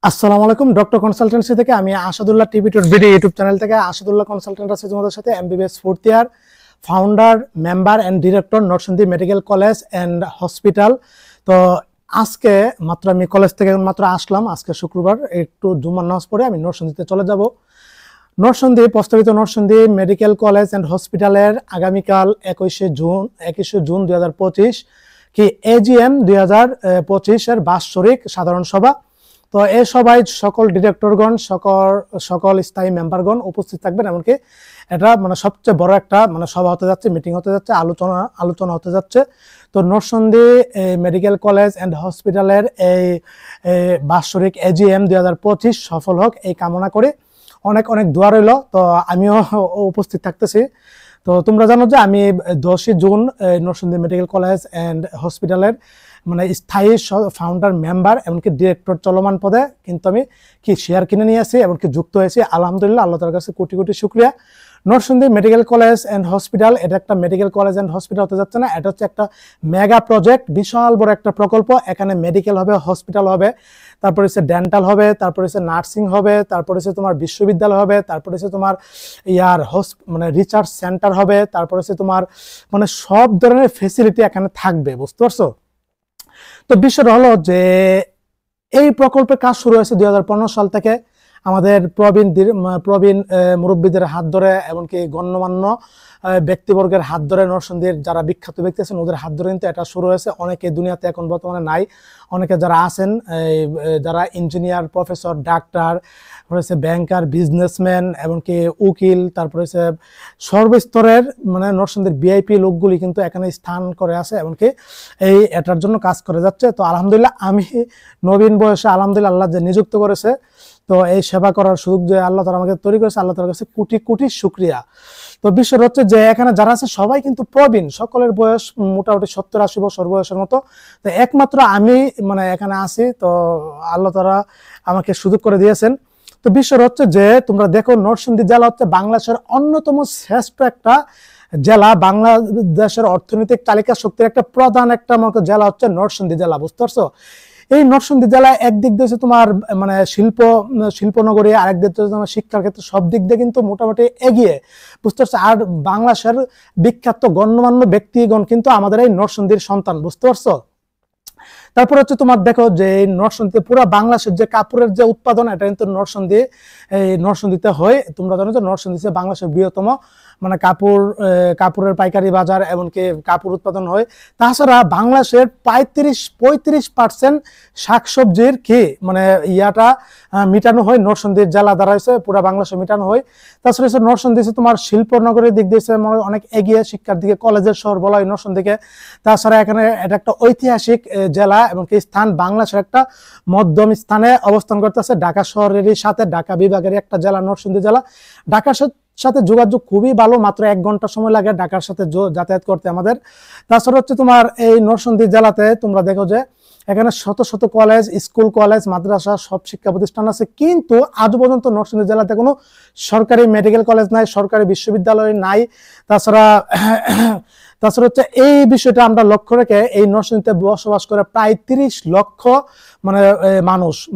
আসসালামু আলাইকুম। Doctor consultancy থেকে আমি আসাদুল্লাহ টিভি টুর ভিডিও ইউটিউব চ্যানেল থেকে আসাদুল্লাহ কনসালটেন্ট আছে তোমাদের সাথে। MBBS fourth year, founder, member and director Narsingdi medical college and hospital. তো আজকে মাত্র আমি কলেজ থেকে মাত্র আসলাম। আজকে শুক্রবার, একটু জুমার নামাজ পড়ে আমি নরসিংদীতে চলে যাব। নরসিংদী, প্রস্তাবিত নরসিংদী মেডিকেল কলেজ অ্যান্ড হসপিটালের আগামীকাল 21শে জুন 2025 কি এজিএম 2025 বাৎসরিক সাধারণ সভা। তো এই সভায় সকল ডিরেক্টরগণ, সকল স্থায়ী মেম্বারগণ উপস্থিত থাকবেন। এমনকি এটা সবচেয়ে বড় একটা সভা হতে যাচ্ছে, মিটিং হতে যাচ্ছে, আলোচনা হতে যাচ্ছে। তো নরসিংদী মেডিকেল কলেজ অ্যান্ড হসপিটালের এই বাৎসরিক এজিএম 2025 সফল হোক এই কামনা করে অনেক অনেক দোয়া রইল। তো আমিও উপস্থিত থাকতেছি। তো তোমরা জানো যে আমি 10 June Narsingdi medical college and হসপিটালের স্থায়ী ফাউন্ডার, মেম্বার, এমনকি ডিরেক্টর চলমান পদে কিন্তু আমি শেয়ার কিনে নিয়ে আসি, এমনকি যুক্ত হয়েছি। আলহামদুলিল্লাহ, আল্লাহ তাআলার কাছে কোটি কোটি শুকরিয়া। Narsingdi medical college and hospital, এটা একটা মেডিকেল কলেজ অ্যান্ড হসপিটাল হতে যাচ্ছে না, এটা হচ্ছে একটা মেগা প্রজেক্ট, বিশাল বড় একটা প্রকল্প। এখানে মেডিকেল হবে, হসপিটাল হবে, তারপরে হচ্ছে ডেন্টাল হবে, তারপরে হচ্ছে নার্সিং হবে, তারপরে হচ্ছে তোমার বিশ্ববিদ্যালয় হবে, তারপরে হচ্ছে তোমার রিসার্চ সেন্টার হবে, তারপরে হচ্ছে তোমার সব ধরনের ফেসিলিটি এখানে থাকবে, বুঝতে পারছো? তো বিষয়টা হলো যে এই প্রকল্পের কাজ শুরু হয়েছে 2015 সাল থেকে। আমাদের প্রবীণ মুরব্বীদের হাত ধরে, এমনকি গণ্যমান্য ব্যক্তিবর্গের হাত ধরে, নরসিংদীর যারা বিখ্যাত ব্যক্তি আছেন ওদের হাত ধরে কিন্তু এটা শুরু হয়েছে। অনেকে দুনিয়াতে এখন বর্তমানে নাই, অনেকে যারা আছেন, যারা ইঞ্জিনিয়ার, প্রফেসর, ডাক্তার, হচ্ছে ব্যাংকার, বিজনেসম্যান, এমনকি উকিল, তারপরে হচ্ছে সর্বস্তরের নরসিংদীর ভিআইপি লোকগুলি কিন্তু এখানে স্থান করে আছে, এমনকি এটার জন্য কাজ করে যাচ্ছে। তো আলহামদুলিল্লাহ, আমি নবীন বয়সে আলহামদুলিল্লাহ আল্লাহ যে নিযুক্ত করেছে, তো এই সেবা করার সুযোগ যে আল্লাহ তাআলা আমাকে তৈরি করেছে, আল্লাহ তাআলার কাছে কোটি কোটি শুকরিয়া। তো বিষয় হচ্ছে যে এখানে যারা আছে সবাই কিন্তু প্রবীণ, সকলের বয়স মোটামুটি 70-80 বছর বয়সের মতো। তো একমাত্র আমি এখানে আছি, তো আল্লাহ তাআলা আমাকে সুযোগ করে দিয়েছেন। তো বিষয় হচ্ছে যে তোমরা দেখো, নরসিংদী জেলা হচ্ছে বাংলাদেশের অন্যতম শ্রেষ্ঠ একটা জেলা। বাংলাদেশের অর্থনৈতিক চালিকা শক্তির একটা প্রধান একটা জেলা হচ্ছে নরসিংদী জেলা, বুঝতে পারছো? এই নরসিংদী জেলায় একদিক দিয়ে তোমার শিল্পনগরী, আরেক দিক দিয়ে তোমার শিক্ষার ক্ষেত্রে, সব দিক দিয়ে কিন্তু মোটামুটি এগিয়ে, বুঝতে পারছো? আর বাংলাদেশের বিখ্যাত গণ্যমান্য ব্যক্তিগণ কিন্তু আমাদের এই নরসিংদীর সন্তান, বুঝতে পারছো? তারপর হচ্ছে তোমার দেখো যে নরসিংদীতে পুরো বাংলাদেশের যে কাপড়ের যে উৎপাদন, এটা কিন্তু নরসিংদীতে হয়। তোমরা জানো যে নরসিংদী বাংলাদেশের বৃহত্তম কাপড়ের পাইকারি বাজার, এমনকি কাপড় উৎপাদন হয়। তাছাড়া বাংলাদেশের 35% শাকসবজির ইয়াটা মিটানো হয় নরসিংদীর জেলা দ্বারা, হয়েছে পুরো বাংলাদেশে মিটানো হয়। তাছাড়া হচ্ছে নরসিংদী তোমার শিল্পনগরের দিক দিয়ে অনেক এগিয়ে, শিক্ষার দিকে কলেজের শহর বলা হয় নরসিংদীকে। তাছাড়া এখানে এটা একটা ঐতিহাসিক জেলা, এমনকি স্থান বাংলাদেশের একটা মধ্যম স্থানে অবস্থান করতেছে। ঢাকা শহরেরই সাথে ঢাকা বিভাগের একটা জেলা নরসিংদী জেলা। ঢাকার সাথে যোগাযোগ খুবই ভালো, মাত্র 1 ঘন্টা সময় লাগে ঢাকার সাথে যাতায়াত করতে আমাদের। তাছাড়া হচ্ছে তোমার এই নরসিংদী জেলাতে তোমরা দেখো যে এখানে শত শত কলেজ, স্কুল, কলেজ, মাদ্রাসা, সব শিক্ষা প্রতিষ্ঠান আছে, কিন্তু আজ পর্যন্ত নরসিংদী জেলাতে কোনো সরকারি মেডিকেল কলেজ নাই, সরকারি বিশ্ববিদ্যালয় নাই। তাছাড়া হচ্ছে এই বিষয়টা আমরা লক্ষ্য রেখে এই নরসিংদীতে বসবাস করে প্রায় 30 লক্ষ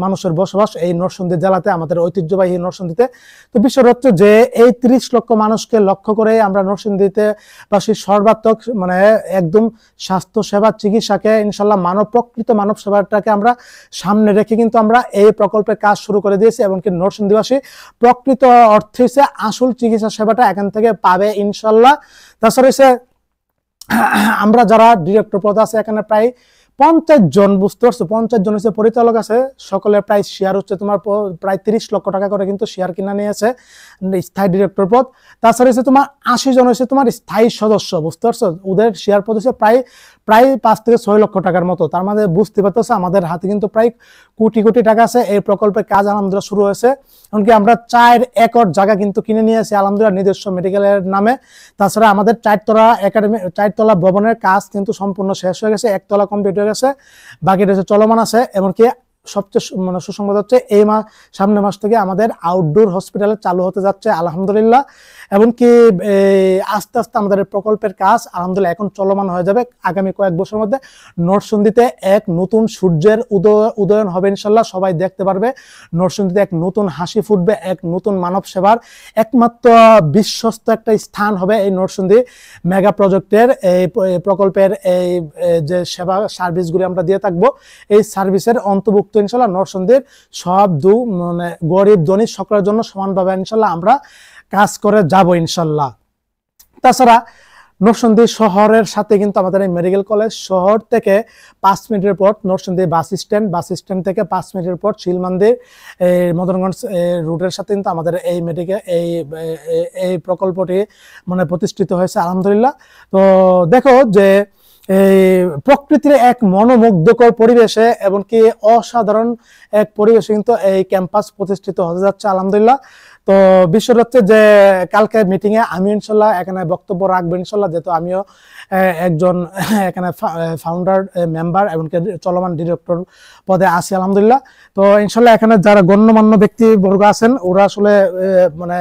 মানুষের বসবাস এই নরসিংদী জেলাতে, আমাদের ঐতিহ্যবাহী নরসিংদীতে। তো বিষয় হচ্ছে যে এই 30 লক্ষ মানুষকে লক্ষ্য করে আমরা নরসিংদীতে বাসী সর্বাত্মক একদম স্বাস্থ্য সেবা, চিকিৎসাকে ইনশাল্লাহ প্রকৃত মানব সেবাটাকে আমরা সামনে রেখে কিন্তু আমরা এই প্রকল্পের কাজ শুরু করে দিয়েছি, এমনকি নরসিংদীবাসী প্রকৃত অর্থে আসল চিকিৎসা সেবাটা এখান থেকে পাবে ইনশাল্লাহ। তাছাড়া আমরা যারা ডিরেক্টর পদ আছে এখানে প্রায় 50 জন, বুঝতে পারছো? 50 জন হচ্ছে পরিচালক আছে, সকলের প্রায় শেয়ার হচ্ছে তোমার প্রায় 30 লক্ষ টাকা করে কিন্তু শেয়ার কিনা নিয়েছে স্থায়ী ডিরেক্টর পদ। তাছাড়া হচ্ছে তোমার 80 জন হচ্ছে তোমার স্থায়ী সদস্য, বুঝতে পারছো? ওদের শেয়ার পদ হচ্ছে প্রায় 5 থেকে 6 লক্ষ টাকার মতো। তার মানে বুঝতে পারতেছে আমাদের হাতে কিন্তু প্রায় কোটি কোটি টাকা আছে। এই প্রকল্পের কাজ আলহামদুলিল্লাহ শুরু হয়েছে, এমনকি আমরা 4 একর জায়গা কিন্তু কিনে নিয়েছি আলহামদুলিল্লাহ নিজস্ব মেডিকেলের নামে। তাছাড়া আমাদের 4 তলা ভবনের কাজ কিন্তু সম্পূর্ণ শেষ হয়ে গেছে, 1 তলা কমপ্লিট হয়ে গেছে, বাকিটা চলমান আছে। এমনকি সবচেয়ে মানে সুসংবাদ হচ্ছে এই সামনের মাস থেকে আমাদের আউটডোর হসপিটালে চালু হতে যাচ্ছে আলহামদুলিল্লাহ। এমনকি আস্তে আস্তে আমাদের প্রকল্পের কাজ আলহামদুলিল্লাহ এখন চলমান হয়ে যাবে। আগামী কয়েক বছরের মধ্যে নরসিংদীতে এক নতুন সূর্যের উদয়ন হবে ইনশাল্লাহ। সবাই দেখতে পারবে নরসিংদীতে এক নতুন হাসি ফুটবে, এক নতুন মানব সেবার একমাত্র বিশ্বস্ত একটা স্থান হবে এই নরসিংদী মেগা প্রজেক্টের এই প্রকল্পের এই যে সেবা সার্ভিসগুলি আমরা দিয়ে থাকবো, এই সার্ভিসের অন্তর্ভুক্ত ইনশাল্লাহ নরসিংদীর সব মানে গরিব ধনী সকলের জন্য সমানভাবে ইনশাল্লাহ আমরা কাজ করে যাব ইনশাল্লাহ। তাছাড়া নরসিংদী শহরের সাথে কিন্তু আমাদের এই মেডিকেল কলেজ, শহর থেকে 5 মিনিটের পর নরসিংদী বাস স্ট্যান্ড থেকে 5 মিনিটের পর শিলমান্দির মদনগঞ্জ রুটের সাথে কিন্তু আমাদের এই মেডিকেল এই প্রকল্পটি মানে প্রতিষ্ঠিত হয়েছে আলহামদুলিল্লাহ। তো দেখো যে এই প্রকৃতির এক মনোমুগ্ধকর পরিবেশে এমনকি অসাধারণ এক পরিবেশে কিন্তু এই ক্যাম্পাস প্রতিষ্ঠিত হতে যাচ্ছে আলহামদুলিল্লাহ। তো বিষয় হচ্ছে যে কালকে মিটিং এ আমি ইনশাল্লাহ এখানে বক্তব্য রাখবো ইনশাল্লাহ, যেহেতু আমিও একজন এখানে ফাউন্ডার মেম্বার এমনকি চলমান ডিরেক্টর পদে আছি আলহামদুলিল্লাহ। তো ইনশাল্লাহ এখানে যারা গণ্যমান্য ব্যক্তিবর্গ আছেন ওরা আসলে মানে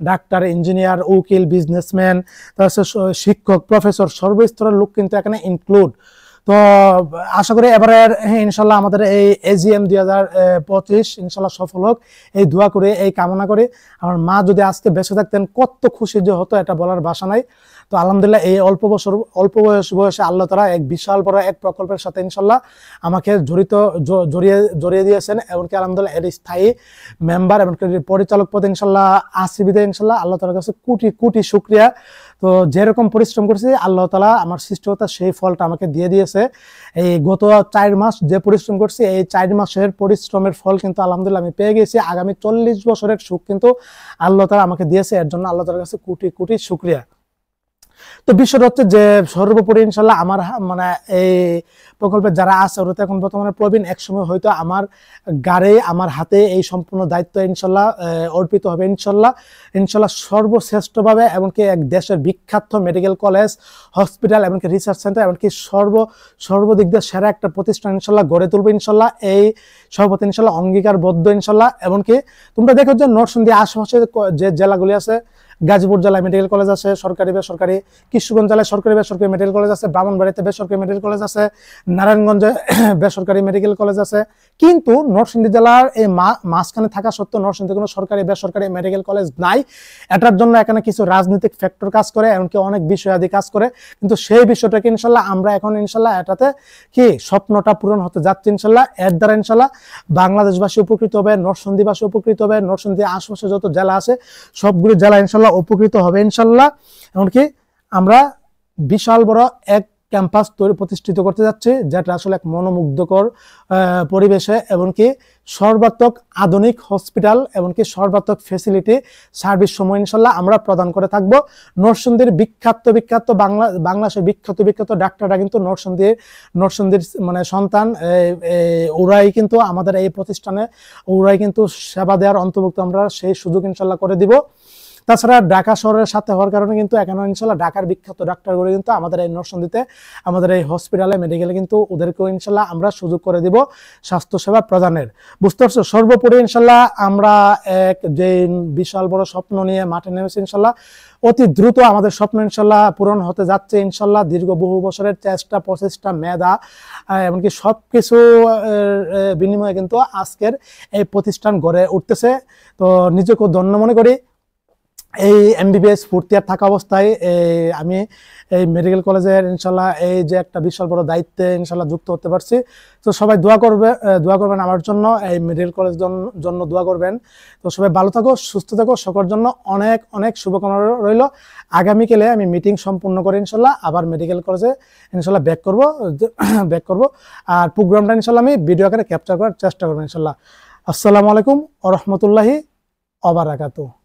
ডাক্তার, ইঞ্জিনিয়ার, উকিল, বিজনেসম্যান, তারপর শিক্ষক, প্রফেসর, সর্বস্তরের লোক কিন্তু এখানে ইনক্লুড। তো আশা করি এবারের ইনশাল্লাহ আমাদের এই এজিএম 2025 ইনশাল্লাহ সফল হোক, এই দোয়া করে এই কামনা করে। আমার মা যদি আজকে বেঁচে থাকতেন কত খুশি যে হতো এটা বলার ভাষা নাই। তো আলহামদুলিল্লাহ এই অল্প বয়সে আল্লাহ তাআলা এক বিশাল বড় এক প্রকল্পের সাথে ইনশাল্লাহ আমাকে জড়িয়ে দিয়েছেন। এমনকি আলহামদুলিল্লাহ এর স্থায়ী মেম্বার এমনকি পরিচালক পদে ইনশাল্লাহ আসিবিদে ইনশাল্লাহ আল্লাহ তাআলার কাছে কোটি কোটি শুকরিয়া। তো যেরকম পরিশ্রম করেছি আল্লাহ তাআলা আমার সৃষ্টিকর্তা সেই ফলটা আমাকে দিয়ে দিয়েছে। এই গত 4 মাস যে পরিশ্রম করছি এই 4 মাসের পরিশ্রমের ফল কিন্তু আলহামদুলিল্লাহ আমি পেয়ে গেছি। আগামী 40 বছরের সুখ কিন্তু আল্লাহ তাআলা আমাকে দিয়েছে, এর জন্য আল্লাহ তাআলার কাছে কোটি কোটি শুকরিয়া। তো বিষয়টা হচ্ছে যে সর্বোপরি ইনশাল্লাহ আমার মানে এই প্রকল্পে যারা আছে ওরা তো এখন বর্তমানে প্রবীণ, একসময় হয়তো আমার গাড়ি আমার হাতে এই সম্পূর্ণ দায়িত্ব ইনশাল্লাহ অর্পিত হবে ইনশাল্লাহ সর্বশ্রেষ্ঠভাবে। এমনকি এক দেশের বিখ্যাত মেডিকেল কলেজ, হসপিটাল, এমনকি রিসার্চ সেন্টার, এমনকি সর্বদিক দিয়ে সেরা একটা প্রতিষ্ঠান ইনশাল্লাহ গড়ে তুলবে ইনশাল্লাহ। এই সভাপতি ইনশাল্লাহ অঙ্গীকারবদ্ধ ইনশাল্লাহ। এমনকি তোমরা দেখো যে নরসিংদী আশেপাশে যে জেলাগুলি আছে, গাজীপুর জেলায় মেডিকেল কলেজ আছে সরকারি বেসরকারি, কিশোরগঞ্জ জেলায় সরকারি বেসরকারি মেডিকেল কলেজ আছে, ব্রাহ্মণবাড়িতে বেসরকারি মেডিকেল কলেজ আছে, নারায়ণগঞ্জে বেসরকারি মেডিকেল কলেজ আছে। কিন্তু নরসিংদী জেলার এই মাঝখানে থাকা সত্ত্বেও নরসিংদীতে কোনো সরকারি বেসরকারি মেডিকেল কলেজ নাই। এটার জন্য এখানে কিছু রাজনৈতিক ফ্যাক্টর কাজ করে, এমনকি অনেক বিষয়াদি কাজ করে। কিন্তু সেই বিষয়টাকে ইনশাল্লাহ আমরা এখন ইনশাল্লাহ এটাতে কি স্বপ্নটা পূরণ হতে যাচ্ছে ইনশাল্লাহ। এর দ্বারা ইনশাল্লাহ বাংলাদেশবাসী উপকৃত হবে, নরসিংদীবাসী উপকৃত হবে, নরসিংদী আশেপাশে যত জেলা আছে সবগুলি জেলা ইনশাল্লাহ উপকৃত হবে ইনশাল্লাহ। এমনকি আমরা বিশাল বড় এক ক্যাম্পাস প্রতিষ্ঠিত করতে যাচ্ছি, যেটা আসলে এক মনোমুগ্ধকর পরিবেশে এমনকি সর্বাত্মক আধুনিক হসপিটাল এমনকি সর্বাত্মক ফেসিলিটি সার্ভিস সমূহ ইনশাল্লাহ আমরা প্রদান করে থাকবো। নরসিংদীর বিখ্যাত বাংলাদেশের বিখ্যাত ডাক্তাররা কিন্তু নরসিংদীর মানে সন্তান, ওরাই কিন্তু আমাদের এই প্রতিষ্ঠানে ওরাই কিন্তু সেবা দেওয়ার অন্তর্ভুক্ত আমরা সেই সুযোগ ইনশাল্লাহ করে দিব। তাছাড়া ঢাকা শহরের সাথে হওয়ার কারণে কিন্তু এখানে ইনশাল্লাহ ঢাকার বিখ্যাত ডাক্তারগুলো কিন্তু আমাদের এই নরসিংদীতে আমাদের এই হসপিটালে মেডিকেলে কিন্তু ওদেরকেও ইনশাল্লাহ আমরা সুযোগ করে দিব স্বাস্থ্যসেবা প্রদানের। বুঝতে পারছো? সর্বোপরি ইনশাল্লাহ আমরা এক যে বিশাল বড় স্বপ্ন নিয়ে মাঠে নেমেছি ইনশাল্লাহ অতি দ্রুত আমাদের স্বপ্ন ইনশাল্লাহ পূরণ হতে যাচ্ছে ইনশাল্লাহ। দীর্ঘ বহু বছরের চেষ্টা প্রচেষ্টা মেধা এমনকি সবকিছু বিনিময়ে কিন্তু আজকের এই প্রতিষ্ঠান গড়ে উঠতেছে। তো নিজেকে ধন্য মনে করি। এই এমবিবিএস ফোর্থ ইয়ার থাকা অবস্থায় আমি এই মেডিকেল কলেজের ইনশাল্লাহ এই যে একটা বিশাল বড় দায়িত্বে ইনশাল্লাহ যুক্ত হতে পারছি। তো সবাই দোয়া করবেন আমার জন্য, এই মেডিকেল কলেজ জন্য দোয়া করবেন। তো সবাই ভালো থাকো, সুস্থ থাকো, সকলের জন্য অনেক অনেক শুভকামনা রইল। আগামীকালে আমি মিটিং সম্পূর্ণ করে ইনশাল্লাহ আবার মেডিকেল কলেজে ইনশাল্লাহ ব্যাক করব। আর প্রোগ্রামটা ইনশাল্লাহ আমি ভিডিও আকারে ক্যাপচার করার চেষ্টা করবো ইনশাল্লাহ। আসসালামু আলাইকুম ওয়া রাহমাতুল্লাহি ওয়া বারাকাতুহু।